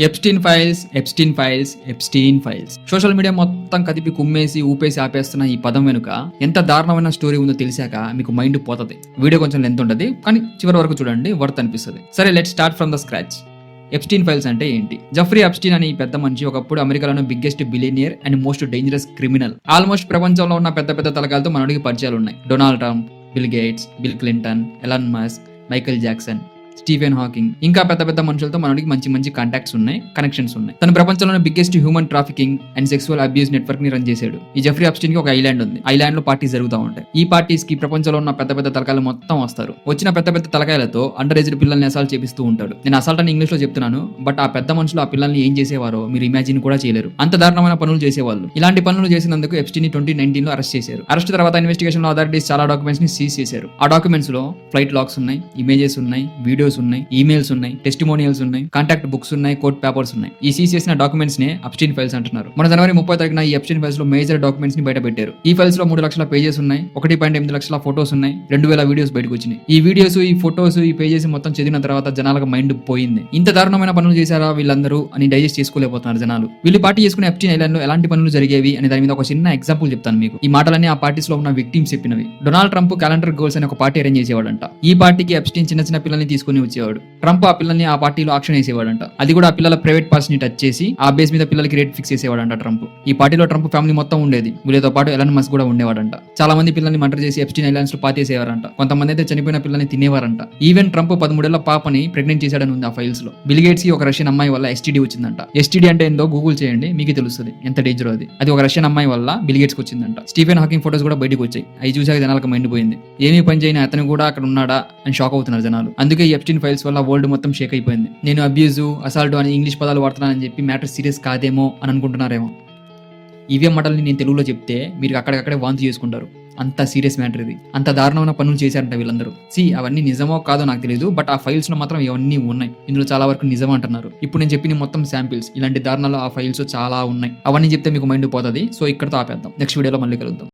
Epstein files social media మొత్తం కదిపి కుమ్మేసి ఊపేసి ఆపేస్తున్న ఈ పదం వెనుక ఎంత దారుణమైన స్టోరీ ఉందో తెలిసాక మీకు మైండ్ పోతుంది. వీడియో కొంచెం లెంత్ ఉంటుంది, కానీ చివరి వరకు చూడండి, వర్త్ అనిపిస్తుంది. సరే, let start from the scratch. Epstein files అంటే ఏంటి? జఫ్రీ ఎప్స్టీన్ అనే ఈ పెద్ద మనిషి ఒకప్పుడు అమెరికాలోని biggest billionaire and most dangerous criminal. Almost ప్రపంచంలో ఉన్న పెద్ద పెద్ద తలకాలతో మనడికి పరిచయాలు ఉన్నాయి. Donald Trump, bill gates, bill Clinton, Elon Musk, Michael Jackson, Stephen Hawking, ఇంకా పెద్ద పెద్ద మనుషులతో మనకి మంచి మంచి కాంటాక్ట్స్ ఉన్నాయి, కనెక్షన్స్ ఉన్నాయి. తన ప్రపంచంలోని biggest human trafficking and sexual abuse network ని రన్ చేశాడు. ఈ జెఫ్రీ ఎప్స్టీన్ కి ఒక ఐలాండ్ ఉంది. ఐలాండ్ లో పార్టీస్ జరుగుతూ ఉంటాయి. ఈ పార్టీస్ కి ప్రపంచంలో ఉన్న పెద్ద పెద్ద తలకాయలు మొత్తం వస్తారు. వచ్చిన పెద్ద పెద్ద తలకాయలతో అండర్ ఏజ్డ్ పిల్లల్ని అసాల్ట్ చేపిస్తూ ఉంటాడు. నేను అసాల్ట్ అని ఇంగ్లీష్ లో చెప్తున్నాను, బట్ ఆ పెద్ద మనుషులు ఆ పిల్లల్ని ఏం చేసేవారో మీరు ఇమాజిన్ కూడా చేయలేరు. అంత దారుణమైన పనులు చేసేవాళ్ళు. ఇలాంటి పనులు చేసినందుకు ఎప్స్టీన్ 2019 లో అరెస్ట్ చేశారు. అరెస్ట్ తర్వాత ఇన్వెస్టిగేషన్ లో అథారిటీస్ చాలా డాక్యుమెంట్స్ ని సీజ్ చేశారు. ఆ డాక్యుమెంట్స్ లో ఫ్లైట్ లాగ్స్ ఉన్నాయి, ఇమేజెస్ ఉన్నాయి, వీడియోస్ ఉన్నాయి, ఈమెయిల్స్ ఉన్నాయి, టెస్టిమోనియల్స్ ఉన్నాయి, కాంటాక్ట్ బుక్స్ ఉన్నాయి, కోర్ట్ పేపర్స్ ఉన్నాయి. ఈ సీజ్ చేసిన డాక్యుమెంట్స్ నే ఎప్స్టీన్ ఫైల్స్ అంటున్నారు. మన జనవరి 30 ఈ ఎప్స్టీన్ ఫైల్స్ లో మేజర్ డాక్యుమెంట్స్ ని బయట పెట్టారు. ఈ ఫైల్స్ లో 3 లక్షల పేజెస్ ఉన్నాయి, 1.8 లక్షల ఫోటోస్ ఉన్నాయి, 2000 వీడియోస్ బయటకు వచ్చినాయి. ఈ వీడియోస్, ఈ ఫోటోస్, ఈ పేజెస్ మొత్తం చదివిన తర్వాత జనాలకు మైండ్ పోయింది. ఇంత దారుణమైన పనులు చేశారా వీళ్ళందరూ అని డైజెస్ట్ చేసుకోలేకపోతున్నారు జనాలు. వీళ్ళు పార్టీ చేసుకునే ఎప్స్టీన్ ఐలాండ్ లో ఎలాంటి పనులు జరిగేవి అనే దాని మీద ఒక చిన్న ఎగ్జాంపుల్ చెప్తాను మీకు. ఈ మాటలన్నీ ఆ పార్టీస్ లో ఉన్న విక్టిమ్స్ చెప్పినవి. డొనాల్డ్ ట్రంప్ క్యాలెండర్ గర్ల్స్ అనే ఒక పార్టీ అరేంజ్ చేసేవాడంట. ఈ పార్టీకి ఎప్స్టీన్ చిన్న చిన్న పిల్లల్ని తీసుకుని వచ్చేవాడు. ట్రంప్ ఆ పిల్లల్ని ఆ పార్టీలో ఆక్షన్ వేసేవాడంట. అది కూడా ఆ పిల్లల ప్రైవేట్ పార్ట్స్ ని టచ్ చేసి ఆ బేస్ మీద పిల్లలకి రేట్ ఫిక్స్ చేసేవాడంట ట్రంప్. ఈ పార్టీలో ట్రంప్ ఫ్యామిలీ మొత్తం ఉండేది. వీళ్ళతో పాటు ఎలాన్ మస్క్ కూడా ఉండేవాడంట. చాలా మంది పిల్లల్ని మర్డర్ చేసి ఎప్స్టీన్ ఐలాండ్స్ లో పాతేసేవారంట. కొంతమంది అయితే చనిపోయిన పిల్లల్ని తినేవారంట. ఈవెన్ ట్రంప్ 13 ఏళ్ల పాపని ప్రెగ్నెంట్ చేశాడని ఉంది ఆ ఫైల్స్ లో. బిల్ గేట్స్ కి ఒక రష్యన్ అమ్మాయి వల్ల ఎస్టీడీ వచ్చిందంట. ఎస్టీడీ అంటే ఏందో గూగుల్ చేయండి, మీకు తెలుస్తుంది ఎంత డేంజర్ అది. అది ఒక రష్యన్ అమ్మాయి వల్ల బిల్ గేట్స్ కి వచ్చిందంట. స్టీఫెన్ హాకింగ్ ఫోటోస్ కూడా బయటకు వచ్చాయి. అవి చూసాక జనాలకు మైండ్ పోయింది. ఏమీ పని చేయని అతను కూడా అక్కడ ఉన్నాడా అని షాక్ అవుతున్నారు జనాలు. అందుకే ఈ ఎప్స్టీన్ ఫైల్స్ వల్ల వరల్డ్ మొత్తం షేక్ అయిపోయింది. నేను అబ్యూజ్, అసాల్ట్ అని ఇంగ్లీష్ పదాలు వాడుతున్నానని చెప్పి మ్యాటర్ సీరియస్ కాదేమో అని అనుకుంటున్నారేమో. ఇవే మాటల్ని నేను తెలుగులో చెప్తే మీరు అక్కడికక్కడే వాంతి చేసుకుంటారు. అంత సీరియస్ మ్యాటర్ ఇది. అంత దారుణమైన పనులు చేశారంట వీళ్ళందరూ. అవన్నీ నిజమో కాదో నాకు తెలియదు, బట్ ఆ ఫైల్స్ లో మాత్రం ఇవన్నీ ఉన్నాయి. ఇందులో చాలా వరకు నిజం అంటున్నారు. ఇప్పుడు నేను చెప్పిన మొత్తం శాంపిల్స్, ఇలాంటి దారుణాలు ఆ ఫైల్స్ చాలా ఉన్నాయి. అవన్నీ చెప్తే మీకు మైండ్ పోతుంది. సో ఇక్కడతో ఆపేద్దాం. నెక్స్ట్ వీడియోలో మళ్ళీ కలుద్దాం.